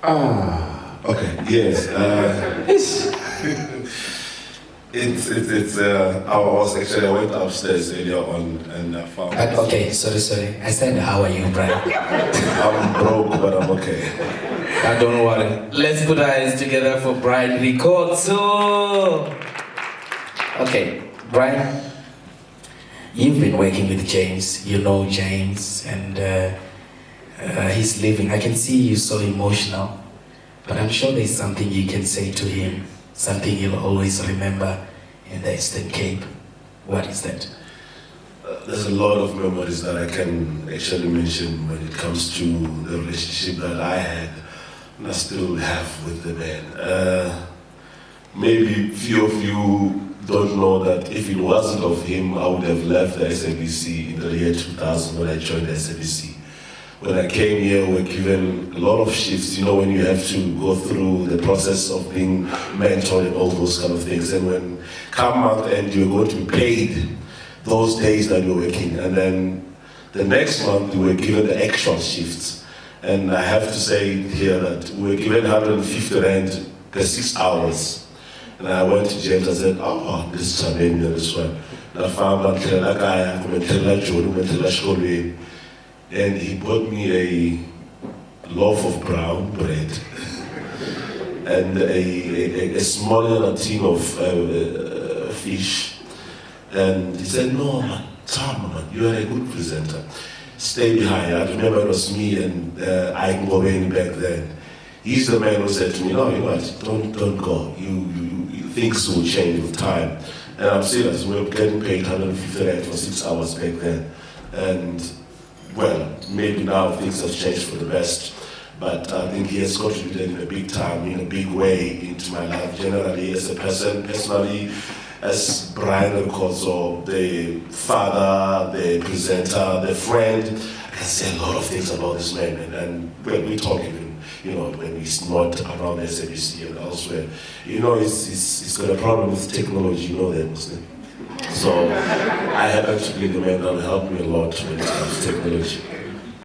Okay, yes. I went upstairs earlier on and I found... Okay, sorry. I said, how are you, Brian? I'm broke, but I'm okay. Don't worry. Let's put our hands together for Brian Ricordo. Okay, Brian, you've been working with James. You know James, and he's leaving. I can see you so emotional, but I'm sure there's something you can say to him, something he'll always remember in the Eastern Cape. What is that? There's a lot of memories that I can actually mention when it comes to the relationship that I had and I still have with the man. Maybe few of you don't know that if it wasn't of him, I would have left the SABC in the year 2000 when I joined the SABC. When I came here, we were given a lot of shifts, you know, when you have to go through the process of being mentored and all those kind of things. And when come month end, you're going to be paid those days that you're working. And then the next month, we were given the extra shifts. And I have to say here that we were given 150 rand per 6 hours. And I went to James, I said, oh, this is amazing, this one. And I found out and he bought me a loaf of brown bread and a smaller tin of fish. And he said, no, man, Tom, man, you are a good presenter. Stay behind. I remember it was me and Ike Ngobeni back then. He's the man who said to me, no, you know what, don't go. Things will change with time. And I'm serious, we were getting paid 150 rand for 6 hours back then. And well, maybe now things have changed for the best, but I think he has contributed in a big time, in a big way into my life, generally as a person, personally, as Brian Ricordo, the father, the presenter, the friend. I can say a lot of things about this man, and when we talk even, you know, when he's not around SABC and elsewhere, you know, he's got a problem with technology, you know that, Muslim. So I happen to be the man that will help me a lot when it comes to technology.